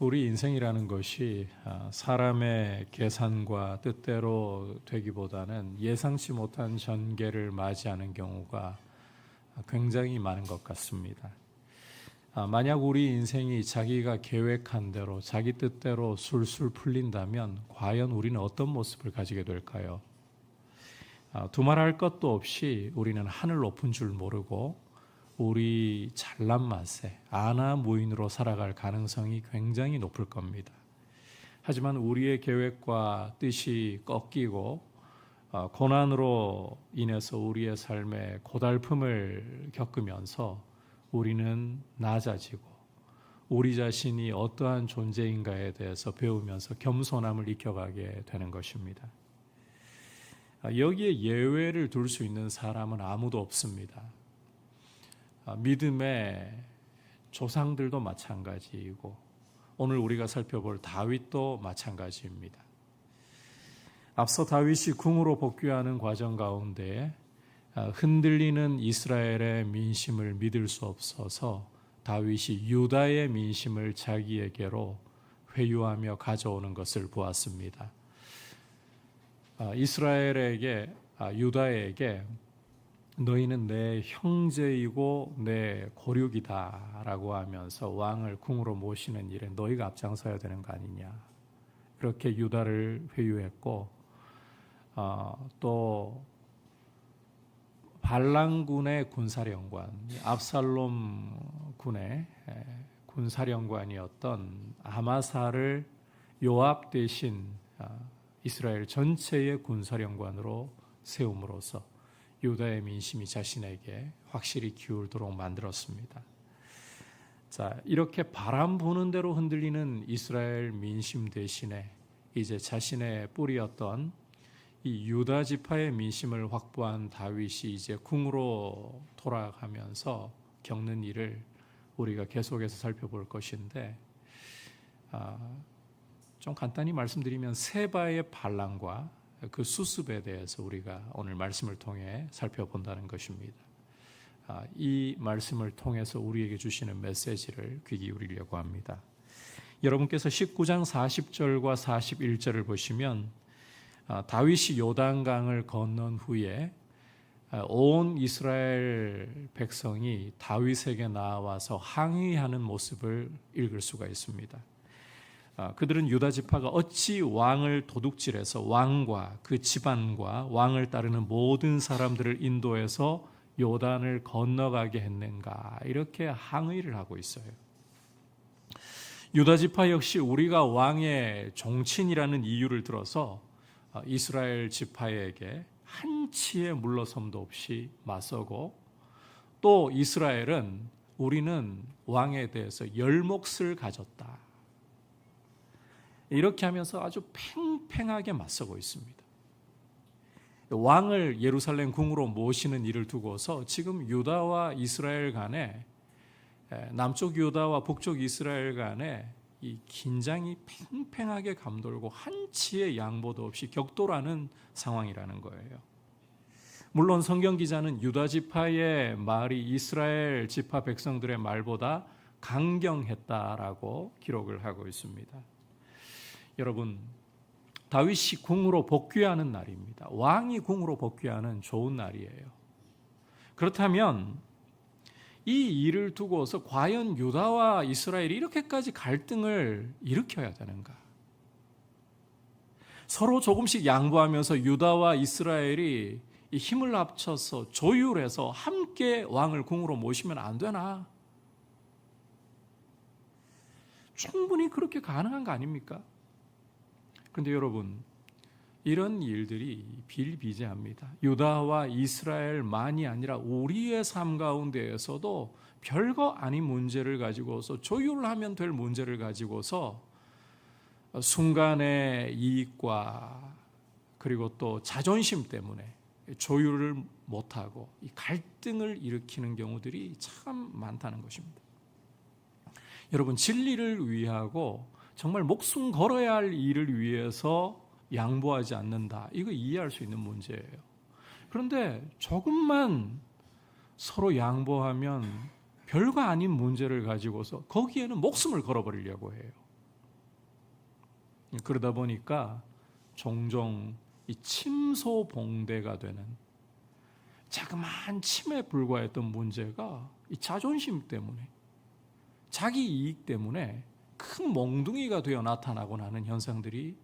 우리 인생이라는 것이 사람의 계산과 뜻대로 되기보다는 예상치 못한 전개를 맞이하는 경우가 굉장히 많은 것 같습니다. 만약 우리 인생이 자기가 계획한 대로 자기 뜻대로 술술 풀린다면 과연 우리는 어떤 모습을 가지게 될까요? 두말할 것도 없이 우리는 하늘 높은 줄 모르고 우리 잘난 맛에 아나무인으로 살아갈 가능성이 굉장히 높을 겁니다. 하지만 우리의 계획과 뜻이 꺾이고 고난으로 인해서 우리의 삶에 고달픔을 겪으면서 우리는 낮아지고 우리 자신이 어떠한 존재인가에 대해서 배우면서 겸손함을 익혀가게 되는 것입니다. 여기에 예외를 둘 수 있는 사람은 아무도 없습니다. 믿음의 조상들도 마찬가지이고 오늘 우리가 살펴볼 다윗도 마찬가지입니다. 앞서 다윗이 궁으로 복귀하는 과정 가운데 흔들리는 이스라엘의 민심을 믿을 수 없어서 다윗이 유다의 민심을 자기에게로 회유하며 가져오는 것을 보았습니다. 유다에게 너희는 내 형제이고 내 고륙이다 라고 하면서 왕을 궁으로 모시는 일에 너희가 앞장서야 되는 거 아니냐, 이렇게 유다를 회유했고 또 발랑군의 군사령관, 압살롬 군의 군사령관이었던 아마사를 요압 대신 이스라엘 전체의 군사령관으로 세움으로써 유다의 민심이 자신에게 확실히 기울도록 만들었습니다. 자, 이렇게 바람 부는 대로 흔들리는 이스라엘 민심 대신에 이제 자신의 뿌리였던 이 유다 지파의 민심을 확보한 다윗이 이제 궁으로 돌아가면서 겪는 일을 우리가 계속해서 살펴볼 것인데, 좀 간단히 말씀드리면 세바의 반란과 그 수습에 대해서 우리가 오늘 말씀을 통해 살펴본다는 것입니다. 이 말씀을 통해서 우리에게 주시는 메시지를 귀 기울이려고 합니다. 여러분께서 19장 40절과 41절을 보시면 다윗이 요단강을 건넌 후에 온 이스라엘 백성이 다윗에게 나와서 항의하는 모습을 읽을 수가 있습니다. 그들은 유다 지파가 어찌 왕을 도둑질해서 왕과 그 집안과 왕을 따르는 모든 사람들을 인도해서 요단을 건너가게 했는가, 이렇게 항의를 하고 있어요. 유다 지파 역시 우리가 왕의 종친이라는 이유를 들어서 이스라엘 지파에게 한치의 물러섬도 없이 맞서고, 또 이스라엘은 우리는 왕에 대해서 열몫을 가졌다, 이렇게 하면서 아주 팽팽하게 맞서고 있습니다. 왕을 예루살렘 궁으로 모시는 일을 두고서 지금 유다와 이스라엘 간에, 남쪽 유다와 북쪽 이스라엘 간에 이 긴장이 팽팽하게 감돌고 한치의 양보도 없이 격돌하는 상황이라는 거예요. 물론 성경 기자는 유다 지파의 말이 이스라엘 지파 백성들의 말보다 강경했다라고 기록을 하고 있습니다. 여러분, 다윗이 궁으로 복귀하는 날입니다. 왕이 궁으로 복귀하는 좋은 날이에요. 그렇다면 이 일을 두고서 과연 유다와 이스라엘이 이렇게까지 갈등을 일으켜야 되는가? 서로 조금씩 양보하면서 유다와 이스라엘이 힘을 합쳐서 조율해서 함께 왕을 궁으로 모시면 안 되나? 충분히 그렇게 가능한 거 아닙니까? 그런데 여러분, 이런 일들이 비일비재합니다. 유다와 이스라엘만이 아니라 우리의 삶 가운데에서도 별거 아닌 문제를 가지고서, 조율하면 될 문제를 가지고서 순간의 이익과 그리고 또 자존심 때문에 조율을 못하고 이 갈등을 일으키는 경우들이 참 많다는 것입니다. 여러분, 진리를 위하고 정말 목숨 걸어야 할 일을 위해서 양보하지 않는다, 이거 이해할 수 있는 문제예요. 그런데 조금만 서로 양보하면 별거 아닌 문제를 가지고서 거기에는 목숨을 걸어버리려고 해요. 그러다 보니까 종종 이 침소봉대가 되는 자그마한 침에 불과했던 문제가 이 자존심 때문에, 자기 이익 때문에 큰 몽둥이가 되어 나타나고 나는 현상들이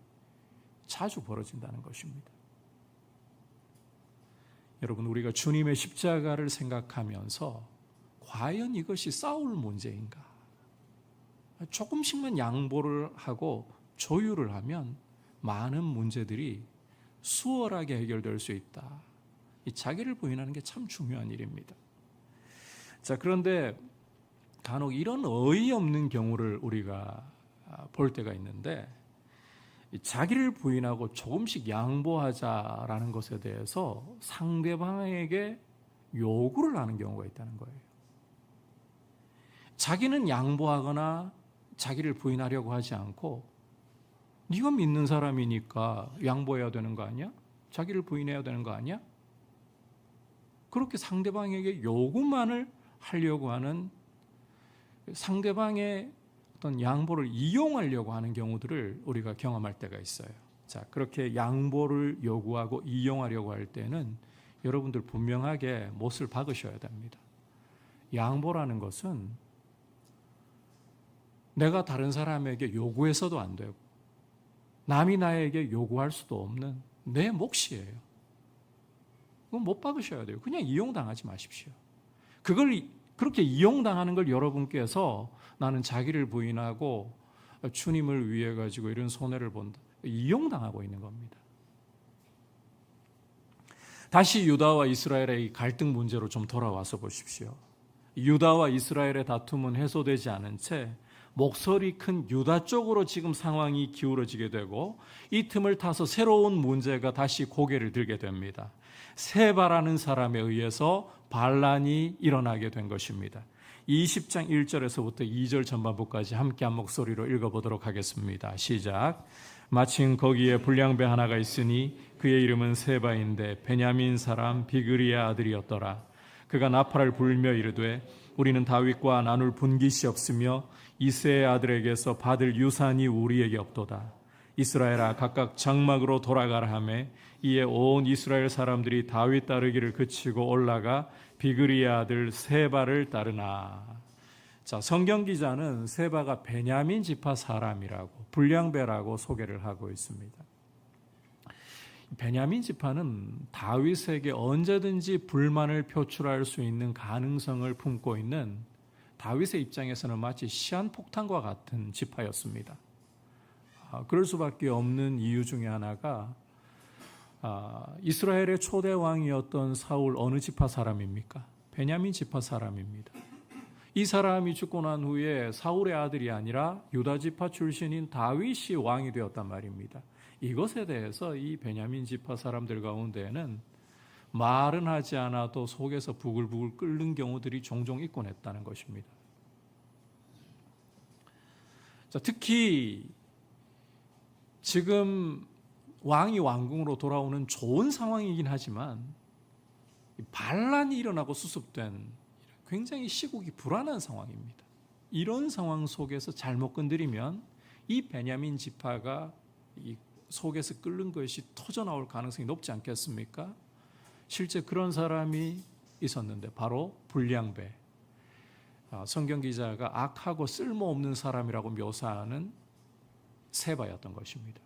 자주 벌어진다는 것입니다. 여러분, 우리가 주님의 십자가를 생각하면서 과연 이것이 싸울 문제인가? 조금씩만 양보를 하고 조율을 하면 많은 문제들이 수월하게 해결될 수 있다. 이 자기를 부인하는 게 참 중요한 일입니다. 자, 그런데 간혹 이런 어이없는 경우를 우리가 볼 때가 있는데, 자기를 부인하고 조금씩 양보하자라는 것에 대해서 상대방에게 요구를 하는 경우가 있다는 거예요. 자기는 양보하거나 자기를 부인하려고 하지 않고, 네가 믿는 사람이니까 양보해야 되는 거 아니야? 자기를 부인해야 되는 거 아니야? 그렇게 상대방에게 요구만을 하려고 하는, 상대방의 어떤 양보를 이용하려고 하는 경우들을 우리가 경험할 때가 있어요. 자, 그렇게 양보를 요구하고 이용하려고 할 때는 여러분들 분명하게 못을 박으셔야 됩니다. 양보라는 것은 내가 다른 사람에게 요구해서도 안 되고 남이 나에게 요구할 수도 없는 내 몫이에요. 그건 못 박으셔야 돼요. 그냥 이용당하지 마십시오. 그걸 그렇게 이용당하는 걸 여러분께서 나는 자기를 부인하고 주님을 위해 가지고 이런 손해를 본다. 이용당하고 있는 겁니다. 다시 유다와 이스라엘의 이 갈등 문제로 좀 돌아와서 보십시오. 유다와 이스라엘의 다툼은 해소되지 않은 채 목소리 큰 유다 쪽으로 지금 상황이 기울어지게 되고, 이 틈을 타서 새로운 문제가 다시 고개를 들게 됩니다. 세바라는 사람에 의해서 반란이 일어나게 된 것입니다. 20장 1절에서부터 2절 전반부까지 함께 한 목소리로 읽어보도록 하겠습니다. 시작. 마침 거기에 불량배 하나가 있으니 그의 이름은 세바인데 베냐민 사람 비그리의 아들이었더라. 그가 나팔을 불며 이르되 우리는 다윗과 나눌 분깃이 없으며 이새의 아들에게서 받을 유산이 우리에게 없도다. 이스라엘아 각각 장막으로 돌아가라 하매 이에 온 이스라엘 사람들이 다윗 따르기를 그치고 올라가 비그리의 아들 세바를 따르나. 자, 성경 기자는 세바가 베냐민 지파 사람이라고, 불량배라고 소개를 하고 있습니다. 베냐민 지파는 다윗에게 언제든지 불만을 표출할 수 있는 가능성을 품고 있는, 다윗의 입장에서는 마치 시한폭탄과 같은 지파였습니다. 그럴 수밖에 없는 이유 중에 하나가 이스라엘의 초대 왕이었던 사울 어느 지파 사람입니까? 베냐민 지파 사람입니다. 이 사람이 죽고 난 후에 사울의 아들이 아니라 유다 지파 출신인 다윗이 왕이 되었단 말입니다. 이것에 대해서 이 베냐민 지파 사람들 가운데에는 말은 하지 않아도 속에서 부글부글 끓는 경우들이 종종 있곤 했다는 것입니다. 자, 특히 지금 왕이 왕궁으로 돌아오는 좋은 상황이긴 하지만 반란이 일어나고 수습된 굉장히 시국이 불안한 상황입니다. 이런 상황 속에서 잘못 건드리면 이 베냐민 지파가 이 속에서 끓는 것이 터져나올 가능성이 높지 않겠습니까? 실제 그런 사람이 있었는데 바로 불량배, 성경 기자가 악하고 쓸모없는 사람이라고 묘사하는 세바였던 것입니다.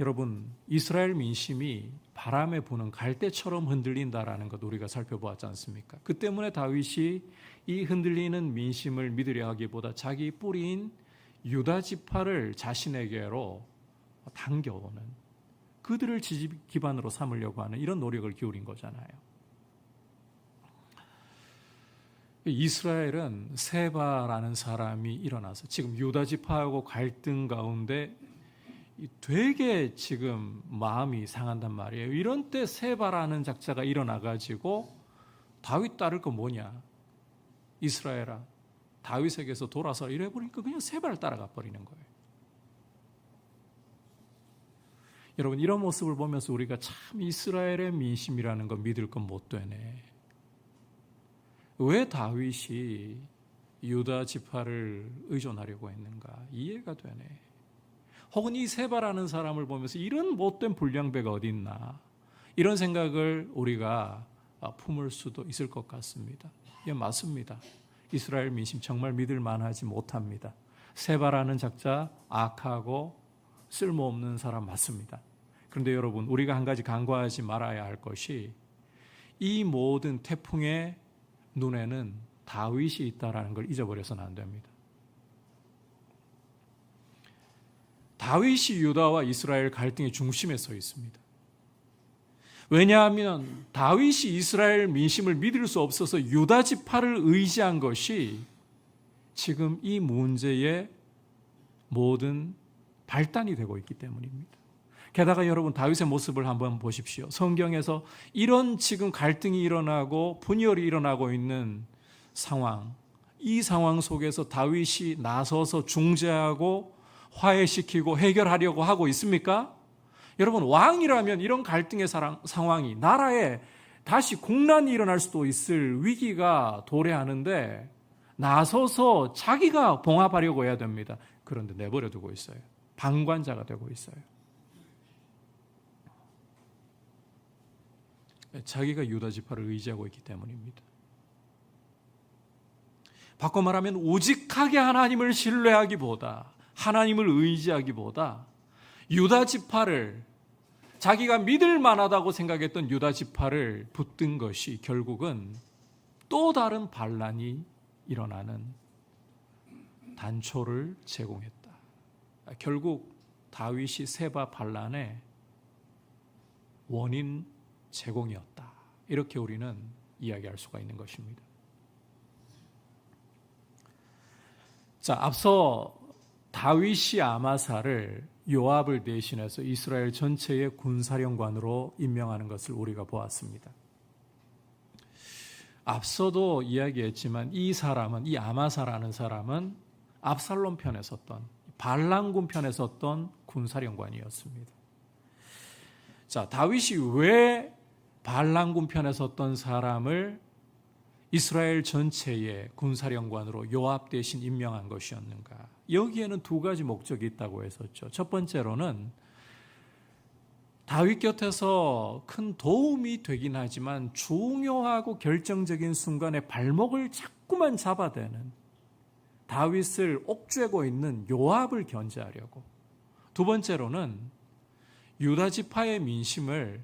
여러분, 이스라엘 민심이 바람에 부는 갈대처럼 흔들린다라는 것 우리가 살펴보았지 않습니까? 그 때문에 다윗이 이 흔들리는 민심을 믿으려 하기보다 자기 뿌리인 유다 지파를 자신에게로 당겨오는, 그들을 지지 기반으로 삼으려고 하는 이런 노력을 기울인 거잖아요. 이스라엘은 세바라는 사람이 일어나서 지금 유다 지파하고 갈등 가운데 되게 지금 마음이 상한단 말이에요. 이런 때 세바라는 작자가 일어나가지고 다윗 따를 거 뭐냐? 이스라엘아, 다윗에게서 돌아서 이래버리니까 그냥 세바를 따라가 버리는 거예요. 여러분, 이런 모습을 보면서 우리가 참 이스라엘의 민심이라는 거 믿을 건 못 되네. 왜 다윗이 유다 지파를 의존하려고 했는가? 이해가 되네. 혹은 이 세바라는 사람을 보면서 이런 못된 불량배가 어디 있나, 이런 생각을 우리가 품을 수도 있을 것 같습니다. 예, 맞습니다. 이스라엘 민심 정말 믿을 만하지 못합니다. 세바라는 작자 악하고 쓸모없는 사람 맞습니다. 그런데 여러분, 우리가 한 가지 간과하지 말아야 할 것이, 이 모든 태풍의 눈에는 다윗이 있다는 걸 잊어버려서는 안 됩니다. 다윗이 유다와 이스라엘 갈등의 중심에 서 있습니다. 왜냐하면 다윗이 이스라엘 민심을 믿을 수 없어서 유다 지파를 의지한 것이 지금 이 문제의 모든 발단이 되고 있기 때문입니다. 게다가 여러분, 다윗의 모습을 한번 보십시오. 성경에서 이런 지금 갈등이 일어나고 분열이 일어나고 있는 상황, 이 상황 속에서 다윗이 나서서 중재하고 화해시키고 해결하려고 하고 있습니까? 여러분, 왕이라면 이런 갈등의 상황이, 나라에 다시 국난이 일어날 수도 있을 위기가 도래하는데 나서서 자기가 봉합하려고 해야 됩니다. 그런데 내버려 두고 있어요. 방관자가 되고 있어요. 자기가 유다 지파를 의지하고 있기 때문입니다. 바꿔 말하면 오직하게 하나님을 신뢰하기보다, 하나님을 의지하기보다 유다 지파를, 자기가 믿을 만하다고 생각했던 유다 지파를 붙든 것이 결국은 또 다른 반란이 일어나는 단초를 제공했다. 결국 다윗이 세바 반란의 원인 제공이었다. 이렇게 우리는 이야기할 수가 있는 것입니다. 자, 앞서 다윗이 아마사를 요압을 대신해서 이스라엘 전체의 군사령관으로 임명하는 것을 우리가 보았습니다. 앞서도 이야기했지만 이 사람은, 이 아마사라는 사람은 압살롬 편에 섰던, 발람군 편에 섰던 군사령관이었습니다. 자, 다윗이 왜 발람군 편에 섰던 사람을 이스라엘 전체의 군사령관으로 요압 대신 임명한 것이었는가? 여기에는 두 가지 목적이 있다고 했었죠. 첫 번째로는 다윗 곁에서 큰 도움이 되긴 하지만 중요하고 결정적인 순간에 발목을 자꾸만 잡아대는, 다윗을 옥죄고 있는 요압을 견제하려고. 두 번째로는 유다 지파의 민심을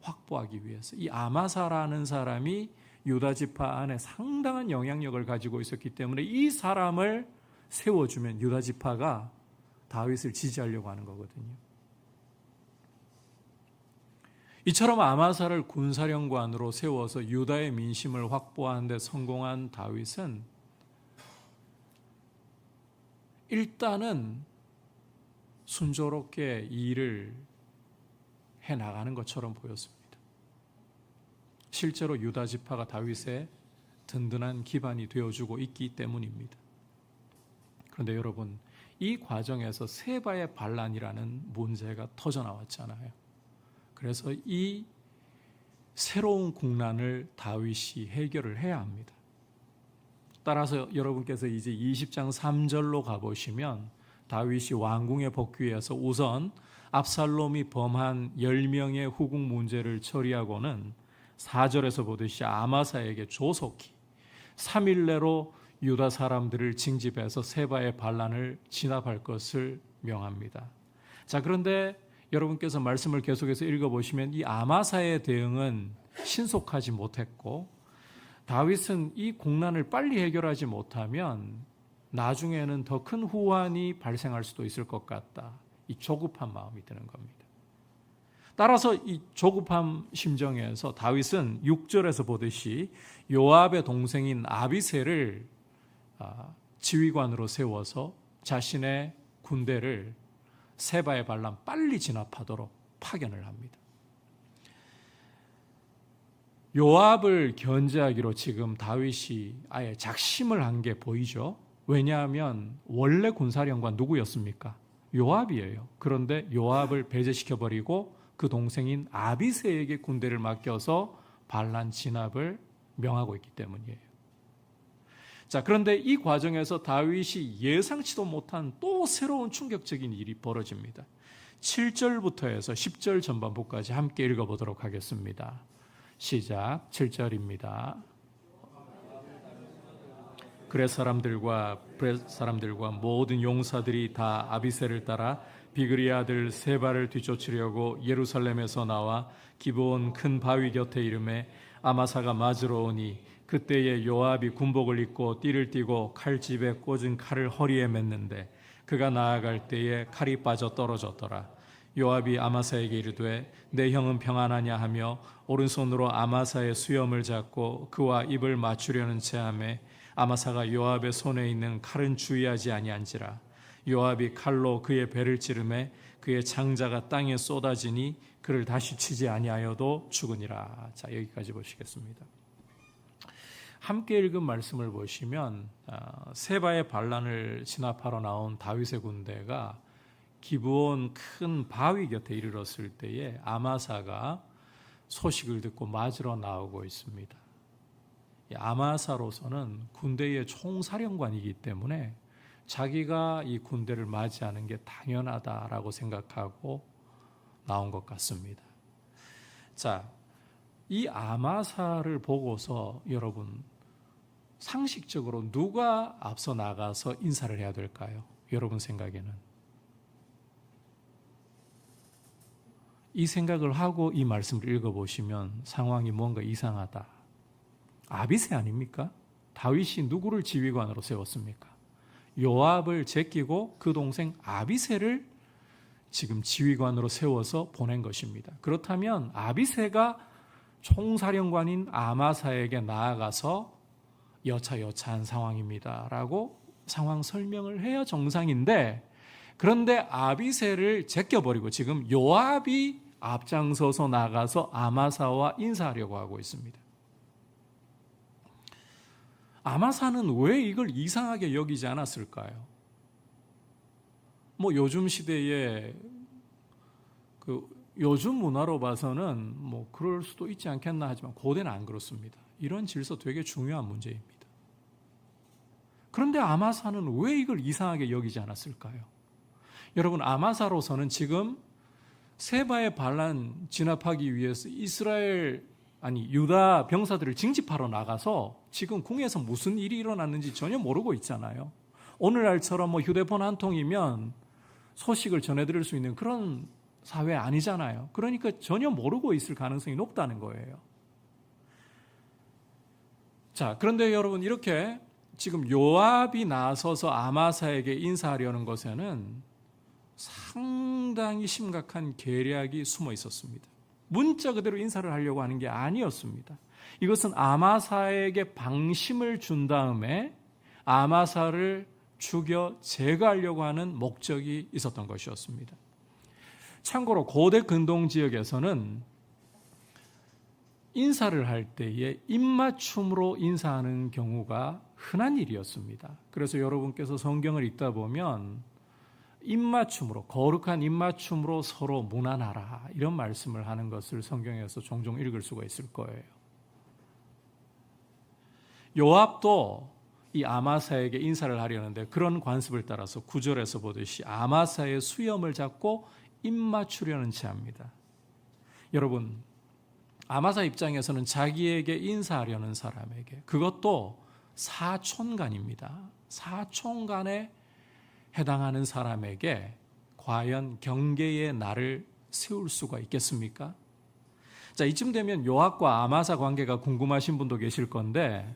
확보하기 위해서, 이 아마사라는 사람이 유다 지파 안에 상당한 영향력을 가지고 있었기 때문에 이 사람을 세워주면 유다 지파가 다윗을 지지하려고 하는 거거든요. 이처럼 아마사를 군사령관으로 세워서 유다의 민심을 확보하는 데 성공한 다윗은 일단은 순조롭게 일을 해나가는 것처럼 보였습니다. 실제로 유다 지파가 다윗의 든든한 기반이 되어주고 있기 때문입니다. 그런데 여러분, 이 과정에서 세바의 반란이라는 문제가 터져나왔잖아요. 그래서 이 새로운 국난을 다윗이 해결을 해야 합니다. 따라서 여러분께서 이제 20장 3절로 가보시면 다윗이 왕궁에 복귀해서 우선 압살롬이 범한 10명의 후궁 문제를 처리하고는 4절에서 보듯이 아마사에게 조속히 3일 내로 유다 사람들을 징집해서 세바의 반란을 진압할 것을 명합니다. 자, 그런데 여러분께서 말씀을 계속해서 읽어보시면 이 아마사의 대응은 신속하지 못했고, 다윗은 이 국난을 빨리 해결하지 못하면 나중에는 더 큰 후환이 발생할 수도 있을 것 같다. 이 조급한 마음이 드는 겁니다. 따라서 이 조급한 심정에서 다윗은 6절에서 보듯이 요압의 동생인 아비새를 지휘관으로 세워서 자신의 군대를 세바의 반란 빨리 진압하도록 파견을 합니다. 요압을 견제하기로 지금 다윗이 아예 작심을 한 게 보이죠. 왜냐하면 원래 군사령관 누구였습니까? 요압이에요. 그런데 요압을 배제시켜버리고 그 동생인 아비새에게 군대를 맡겨서 반란 진압을 명하고 있기 때문이에요. 자, 그런데 이 과정에서 다윗이 예상치도 못한 또 새로운 충격적인 일이 벌어집니다. 7절부터 해서 10절 전반부까지 함께 읽어보도록 하겠습니다. 시작. 7절입니다. 그렛 사람들과 브렛 사람들과 모든 용사들이 다 아비새를 따라 비그리 아들 세바를 뒤쫓으려고 예루살렘에서 나와 기브온 큰 바위 곁에 이르매 아마사가 맞으러 오니 그때에 요압이 군복을 입고 띠를 띠고 칼집에 꽂은 칼을 허리에 맸는데 그가 나아갈 때에 칼이 빠져 떨어졌더라. 요압이 아마사에게 이르되 내 형은 평안하냐 하며 오른손으로 아마사의 수염을 잡고 그와 입을 맞추려는 체함에 아마사가 요압의 손에 있는 칼은 주의하지 아니한지라. 요압이 칼로 그의 배를 찌르매 그의 장자가 땅에 쏟아지니 그를 다시 치지 아니하여도 죽으니라. 자, 여기까지 보시겠습니다. 함께 읽은 말씀을 보시면 세바의 반란을 진압하러 나온 다윗의 군대가 기브온 큰 바위 곁에 이르렀을 때에 아마사가 소식을 듣고 맞으러 나오고 있습니다. 아마사로서는 군대의 총사령관이기 때문에 자기가 이 군대를 맞이하는 게 당연하다라고 생각하고 나온 것 같습니다. 자, 이 아마사를 보고서 여러분 상식적으로 누가 앞서 나가서 인사를 해야 될까요? 여러분 생각에는 이 생각을 하고 이 말씀을 읽어보시면 상황이 뭔가 이상하다. 아비새 아닙니까? 다윗이 누구를 지휘관으로 세웠습니까? 요압을 제끼고 그 동생 아비새를 지금 지휘관으로 세워서 보낸 것입니다. 그렇다면 아비새가 총사령관인 아마사에게 나아가서 여차여차한 상황입니다 라고 상황 설명을 해야 정상인데, 그런데 아비새를 제껴버리고 지금 요압이 앞장서서 나가서 아마사와 인사하려고 하고 있습니다. 아마사는 왜 이걸 이상하게 여기지 않았을까요? 요즘 시대에 요즘 문화로 봐서는 그럴 수도 있지 않겠나 하지만 고대는 안 그렇습니다. 이런 질서 되게 중요한 문제입니다. 그런데 아마사는 왜 이걸 이상하게 여기지 않았을까요? 여러분, 아마사로서는 지금 세바의 반란 진압하기 위해서 유다 병사들을 징집하러 나가서 지금 궁에서 무슨 일이 일어났는지 전혀 모르고 있잖아요. 오늘날처럼 휴대폰 한 통이면 소식을 전해드릴 수 있는 그런 사회 아니잖아요. 그러니까 전혀 모르고 있을 가능성이 높다는 거예요. 자, 그런데 여러분, 이렇게 지금 요압이 나서서 아마사에게 인사하려는 것에는 상당히 심각한 계략이 숨어 있었습니다. 문자 그대로 인사를 하려고 하는 게 아니었습니다. 이것은 아마사에게 방심을 준 다음에 아마사를 죽여 제거하려고 하는 목적이 있었던 것이었습니다. 참고로 고대 근동 지역에서는 인사를 할 때에 입맞춤으로 인사하는 경우가 흔한 일이었습니다. 그래서 여러분께서 성경을 읽다 보면 입맞춤으로, 거룩한 입맞춤으로 서로 문안하라, 이런 말씀을 하는 것을 성경에서 종종 읽을 수가 있을 거예요. 요압도 이 아마사에게 인사를 하려는데 그런 관습을 따라서 9절에서 보듯이 아마사의 수염을 잡고 입맞추려는 체합니다. 여러분, 아마사 입장에서는 자기에게 인사하려는 사람에게, 그것도 사촌간입니다. 사촌간에 해당하는 사람에게 과연 경계의 날을 세울 수가 있겠습니까? 자, 이쯤 되면 요압과 아마사 관계가 궁금하신 분도 계실 건데,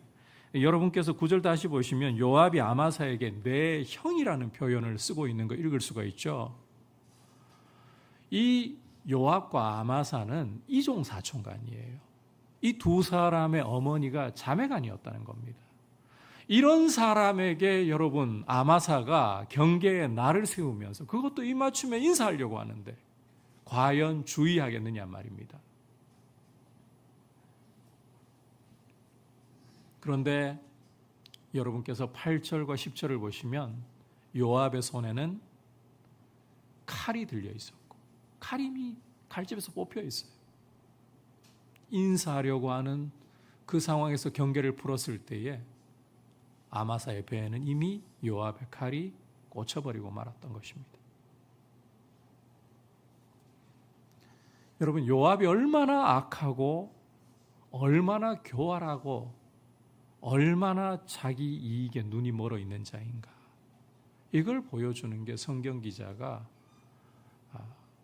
여러분께서 9절 다시 보시면 요압이 아마사에게 내 형이라는 표현을 쓰고 있는 거 읽을 수가 있죠. 이 요압과 아마사는 이종 사촌간이에요. 이 두 사람의 어머니가 자매간이었다는 겁니다. 이런 사람에게 여러분, 아마사가 경계의 날을 세우면서 그것도 입맞춤에 인사하려고 하는데 과연 주의하겠느냐 말입니다. 그런데 여러분께서 8절과 10절을 보시면 요압의 손에는 칼이 들려 있었고 칼이 칼집에서 뽑혀 있어요. 인사하려고 하는 그 상황에서 경계를 풀었을 때에 아마사의 배에는 이미 요압의 칼이 꽂혀버리고 말았던 것입니다. 여러분, 요압이 얼마나 악하고 얼마나 교활하고 얼마나 자기 이익에 눈이 멀어 있는 자인가, 이걸 보여주는 게 성경 기자가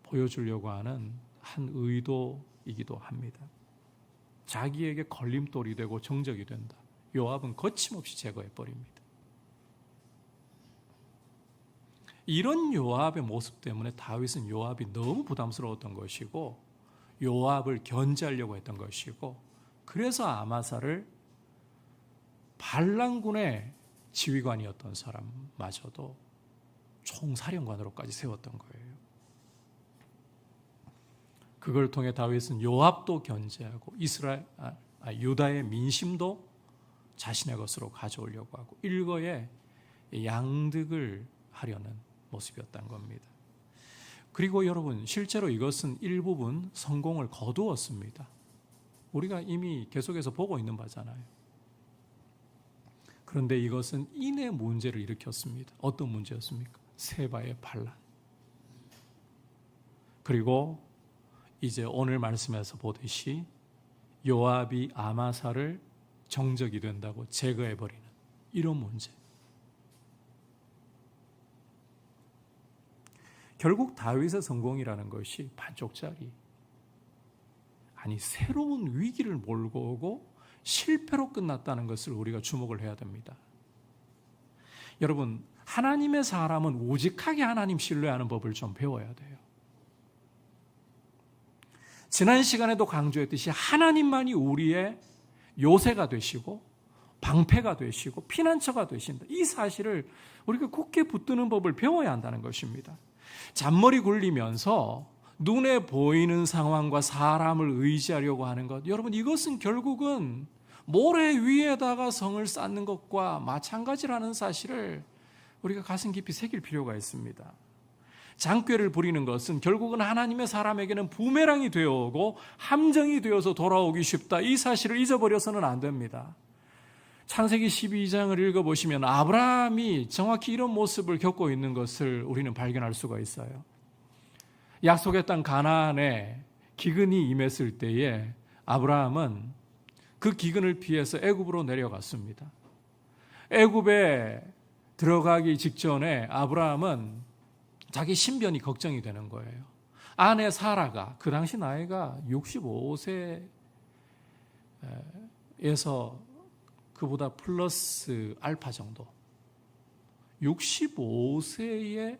보여주려고 하는 한 의도이기도 합니다. 자기에게 걸림돌이 되고 정적이 된다. 요압은 거침없이 제거해버립니다. 이런 요압의 모습 때문에 다윗은 요압이 너무 부담스러웠던 것이고 요압을 견제하려고 했던 것이고, 그래서 아마사를 반란군의 지휘관이었던 사람마저도 총사령관으로까지 세웠던 거예요. 그걸 통해 다윗은 요압도 견제하고 유다의 민심도 자신의 것으로 가져오려고 하고 일거에 양득을 하려는 모습이었던 겁니다. 그리고 여러분, 실제로 이것은 일부분 성공을 거두었습니다. 우리가 이미 계속해서 보고 있는 바잖아요. 그런데 이것은 인의 문제를 일으켰습니다. 어떤 문제였습니까? 세바의 반란. 그리고 이제 오늘 말씀에서 보듯이 요압이 아마사를 정적이 된다고 제거해버리는 이런 문제. 결국 다윗의 성공이라는 것이 반쪽짜리, 아니 새로운 위기를 몰고 오고 실패로 끝났다는 것을 우리가 주목을 해야 됩니다. 여러분, 하나님의 사람은 우직하게 하나님 신뢰하는 법을 좀 배워야 돼요. 지난 시간에도 강조했듯이 하나님만이 우리의 요새가 되시고 방패가 되시고 피난처가 되신다. 이 사실을 우리가 굳게 붙드는 법을 배워야 한다는 것입니다. 잔머리 굴리면서 눈에 보이는 상황과 사람을 의지하려고 하는 것, 여러분, 이것은 결국은 모래 위에다가 성을 쌓는 것과 마찬가지라는 사실을 우리가 가슴 깊이 새길 필요가 있습니다. 장꾀를 부리는 것은 결국은 하나님의 사람에게는 부메랑이 되어오고 함정이 되어서 돌아오기 쉽다. 이 사실을 잊어버려서는 안 됩니다. 창세기 12장을 읽어보시면 아브라함이 정확히 이런 모습을 겪고 있는 것을 우리는 발견할 수가 있어요. 약속의 땅 가나안에 기근이 임했을 때에 아브라함은 그 기근을 피해서 애굽으로 내려갔습니다. 애굽에 들어가기 직전에 아브라함은 자기 신변이 걱정이 되는 거예요. 아내 사라가 그 당시 나이가 65세에서 그보다 플러스 알파 정도, 65세의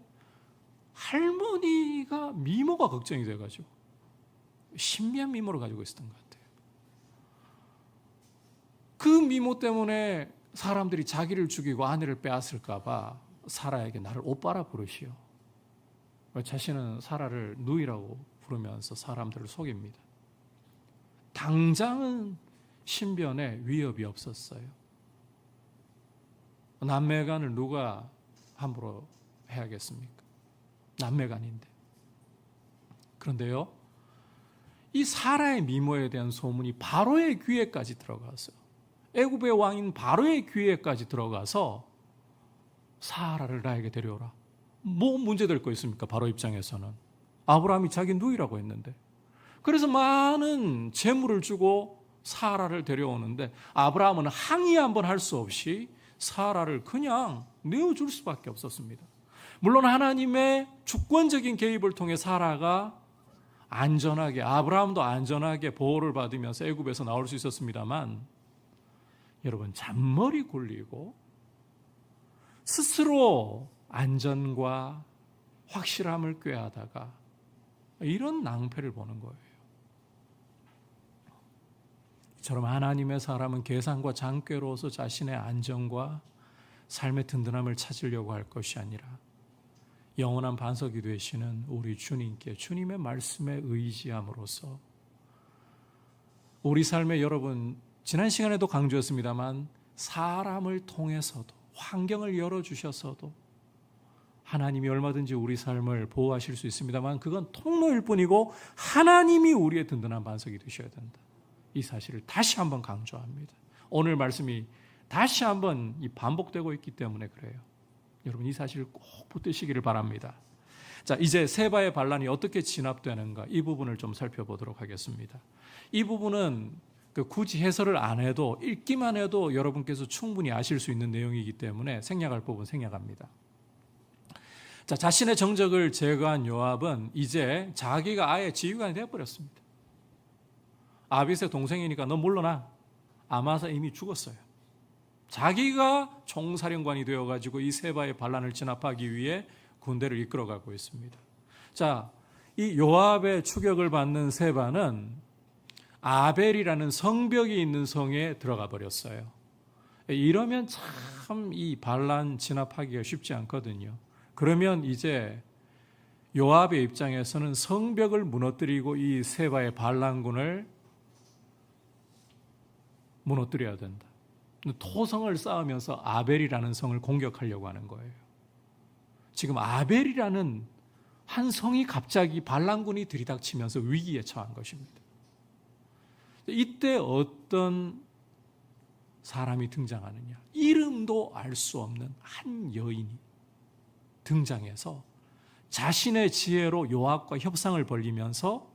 할머니가 미모가 걱정이 돼가지고 신비한 미모를 가지고 있었던 것 같아요. 그 미모 때문에 사람들이 자기를 죽이고 아내를 빼앗을까 봐 사라에게 나를 오빠라 부르시오. 자신은 사라를 누이라고 부르면서 사람들을 속입니다. 당장은 신변에 위협이 없었어요. 남매간을 누가 함부로 해야겠습니까? 남매간인데. 그런데요, 이 사라의 미모에 대한 소문이 바로의 귀에까지 들어갔어요. 애굽의 왕인 바로의 귀에까지 들어가서 사라를 나에게 데려오라. 뭐 문제될 거 있습니까? 바로 입장에서는 아브라함이 자기 누이라고 했는데. 그래서 많은 재물을 주고 사라를 데려오는데 아브라함은 항의 한번 할 수 없이 사라를 그냥 내어줄 수밖에 없었습니다. 물론 하나님의 주권적인 개입을 통해 사라가 안전하게, 아브라함도 안전하게 보호를 받으면서 애굽에서 나올 수 있었습니다만, 여러분, 잔머리 굴리고 스스로 안전과 확실함을 꾀하다가 이런 낭패를 보는 거예요. 이처럼 하나님의 사람은 계산과 장꾀로서 자신의 안정과 삶의 든든함을 찾으려고 할 것이 아니라 영원한 반석이 되시는 우리 주님께, 주님의 말씀에 의지함으로써 우리 삶에, 여러분, 지난 시간에도 강조했습니다만 사람을 통해서도, 환경을 열어주셔서도 하나님이 얼마든지 우리 삶을 보호하실 수 있습니다만 그건 통로일 뿐이고 하나님이 우리의 든든한 반석이 되셔야 된다. 이 사실을 다시 한번 강조합니다. 오늘 말씀이 다시 한번 반복되고 있기 때문에 그래요. 여러분 이 사실을 꼭 붙드시기를 바랍니다. 자, 이제 세바의 반란이 어떻게 진압되는가 이 부분을 좀 살펴보도록 하겠습니다. 이 부분은 굳이 해설을 안 해도 읽기만 해도 여러분께서 충분히 아실 수 있는 내용이기 때문에 생략할 부분 생략합니다. 자, 자신의 정적을 제거한 요압은 이제 자기가 아예 지휘관이 되어버렸습니다. 아빗의 동생이니까 너 물러나. 아마사 이미 죽었어요. 자기가 총사령관이 되어가지고 이 세바의 반란을 진압하기 위해 군대를 이끌어가고 있습니다. 자, 이 요압의 추격을 받는 세바는 아벨이라는 성벽이 있는 성에 들어가 버렸어요. 이러면 참 이 반란 진압하기가 쉽지 않거든요. 그러면 이제 요압의 입장에서는 성벽을 무너뜨리고 이 세바의 반란군을 무너뜨려야 된다. 토성을 쌓으면서 아벨이라는 성을 공격하려고 하는 거예요. 지금 아벨이라는 한 성이 갑자기 반란군이 들이닥치면서 위기에 처한 것입니다. 이때 어떤 사람이 등장하느냐? 이름도 알 수 없는 한 여인이 등장해서 자신의 지혜로 요압과 협상을 벌이면서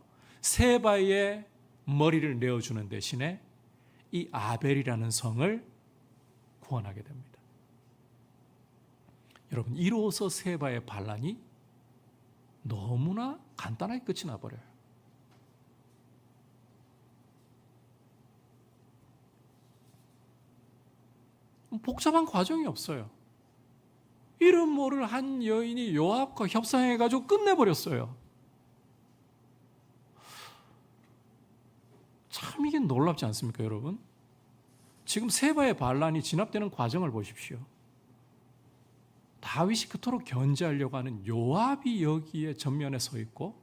세바의 머리를 내어주는 대신에 이 아벨이라는 성을 구원하게 됩니다. 여러분, 이로써 세바의 반란이 너무나 간단하게 끝이 나버려요. 복잡한 과정이 없어요. 이름 모를 한 여인이 요압과 협상해가지고 끝내버렸어요. 참 이게 놀랍지 않습니까, 여러분? 지금 세바의 반란이 진압되는 과정을 보십시오. 다윗이 그토록 견제하려고 하는 요압이 여기에 전면에 서 있고,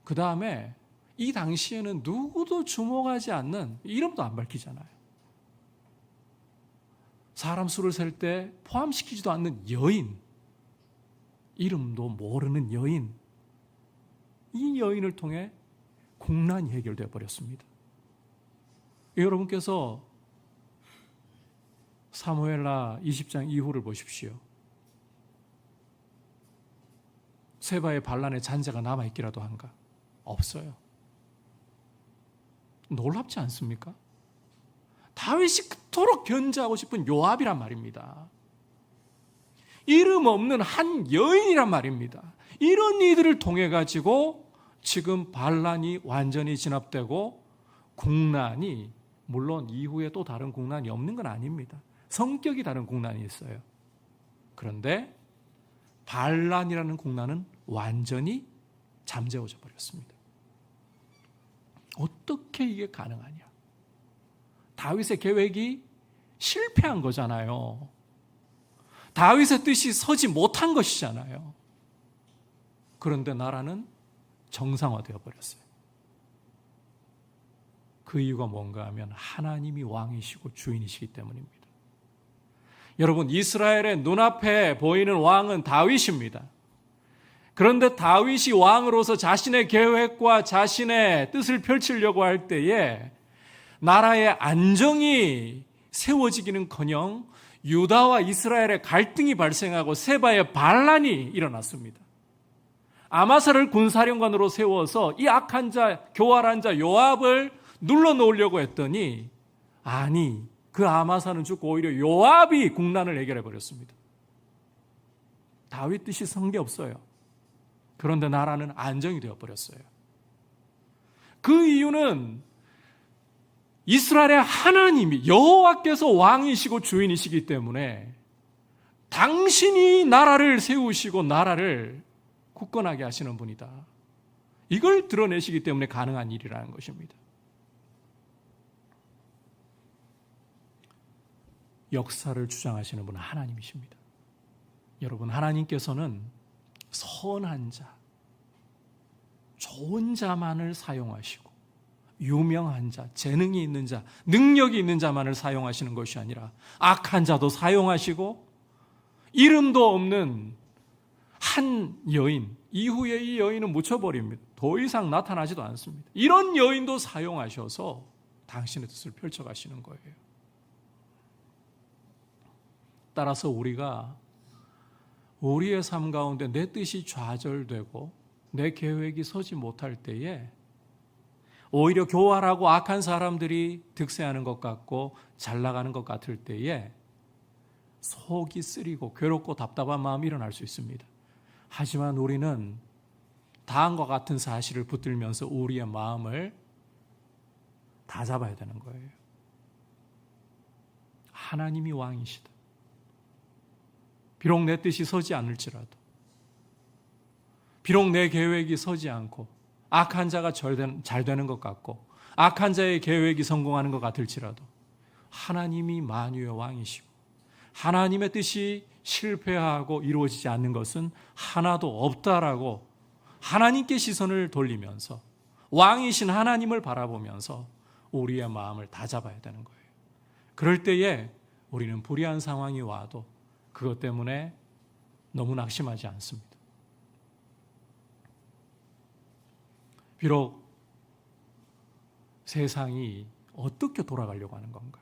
그 다음에 이 당시에는 누구도 주목하지 않는, 이름도 안 밝히잖아요. 사람 수를 셀 때 포함시키지도 않는 여인, 이름도 모르는 여인, 이 여인을 통해 국난이 해결되어 버렸습니다. 여러분께서 사무엘하 20장 이후를 보십시오. 세바의 반란의 잔재가 남아있기라도 한가? 없어요. 놀랍지 않습니까? 다윗이 그토록 견제하고 싶은 요압이란 말입니다. 이름 없는 한 여인이란 말입니다. 이런 이들을 통해 가지고 지금 반란이 완전히 진압되고 국난이, 물론 이후에 또 다른 국난이 없는 건 아닙니다. 성격이 다른 국난이 있어요. 그런데 반란이라는 국난은 완전히 잠재워져 버렸습니다. 어떻게 이게 가능하냐? 다윗의 계획이 실패한 거잖아요. 다윗의 뜻이 서지 못한 것이잖아요. 그런데 나라는 정상화되어 버렸어요. 그 이유가 뭔가 하면 하나님이 왕이시고 주인이시기 때문입니다. 여러분, 이스라엘의 눈앞에 보이는 왕은 다윗입니다. 그런데 다윗이 왕으로서 자신의 계획과 자신의 뜻을 펼치려고 할 때에 나라의 안정이 세워지기는커녕 유다와 이스라엘의 갈등이 발생하고 세바의 반란이 일어났습니다. 아마사를 군사령관으로 세워서 이 악한 자, 교활한 자 요압을 눌러놓으려고 했더니 아니, 그 아마사는 죽고 오히려 요압이 국난을 해결해 버렸습니다. 다윗 뜻이 선 게 없어요. 그런데 나라는 안정이 되어 버렸어요. 그 이유는 이스라엘의 하나님이 여호와께서 왕이시고 주인이시기 때문에 당신이 나라를 세우시고 나라를 굳건하게 하시는 분이다. 이걸 드러내시기 때문에 가능한 일이라는 것입니다. 역사를 주장하시는 분은 하나님이십니다. 여러분, 하나님께서는 선한 자, 좋은 자만을 사용하시고 유명한 자, 재능이 있는 자, 능력이 있는 자만을 사용하시는 것이 아니라 악한 자도 사용하시고 이름도 없는 한 여인, 이후에 이 여인은 묻혀버립니다. 더 이상 나타나지도 않습니다. 이런 여인도 사용하셔서 당신의 뜻을 펼쳐가시는 거예요. 따라서 우리가 우리의 삶 가운데 내 뜻이 좌절되고 내 계획이 서지 못할 때에 오히려 교활하고 악한 사람들이 득세하는 것 같고 잘 나가는 것 같을 때에 속이 쓰리고 괴롭고 답답한 마음이 일어날 수 있습니다. 하지만 우리는 다음과 같은 사실을 붙들면서 우리의 마음을 다잡아야 되는 거예요. 하나님이 왕이시다. 비록 내 뜻이 서지 않을지라도, 비록 내 계획이 서지 않고 악한 자가 잘 되는 것 같고 악한 자의 계획이 성공하는 것 같을지라도 하나님이 만유의 왕이시고 하나님의 뜻이 실패하고 이루어지지 않는 것은 하나도 없다라고 하나님께 시선을 돌리면서 왕이신 하나님을 바라보면서 우리의 마음을 다잡아야 되는 거예요. 그럴 때에 우리는 불의한 상황이 와도 그것 때문에 너무 낙심하지 않습니다. 비록 세상이 어떻게 돌아가려고 하는 건가?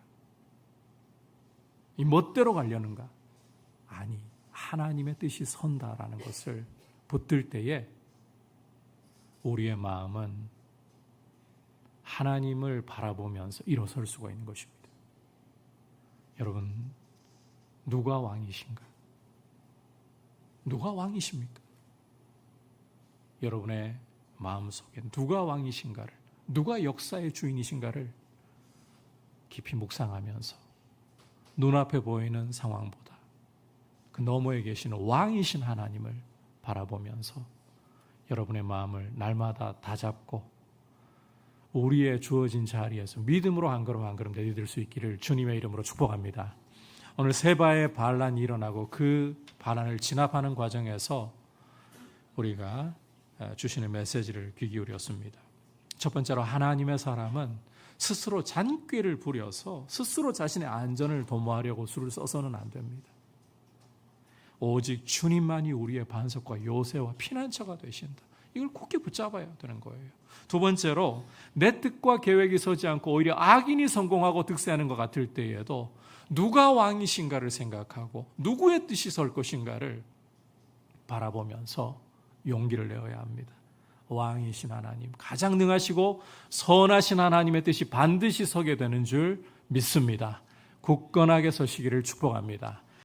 이 멋대로 가려는가? 아니, 하나님의 뜻이 선다라는 것을 붙들 때에 우리의 마음은 하나님을 바라보면서 일어설 수가 있는 것입니다. 여러분, 누가 왕이신가? 누가 왕이십니까? 여러분의 마음속에 누가 왕이신가를, 누가 역사의 주인이신가를 깊이 묵상하면서 눈앞에 보이는 상황보다 그 너머에 계시는 왕이신 하나님을 바라보면서 여러분의 마음을 날마다 다잡고 우리의 주어진 자리에서 믿음으로 한 걸음 한 걸음 내디딜 수 있기를 주님의 이름으로 축복합니다. 오늘 세바의 반란이 일어나고 그 반란을 진압하는 과정에서 우리가 주시는 메시지를 귀 기울였습니다. 첫 번째로 하나님의 사람은 스스로 잔꾀를 부려서 스스로 자신의 안전을 도모하려고 수를 써서는 안 됩니다. 오직 주님만이 우리의 반석과 요새와 피난처가 되신다. 이걸 굳게 붙잡아야 되는 거예요. 두 번째로 내 뜻과 계획이 서지 않고 오히려 악인이 성공하고 득세하는 것 같을 때에도 누가 왕이신가를 생각하고 누구의 뜻이 설 것인가를 바라보면서 용기를 내어야 합니다. 왕이신 하나님, 가장 능하시고 선하신 하나님의 뜻이 반드시 서게 되는 줄 믿습니다. 굳건하게 서시기를 축복합니다.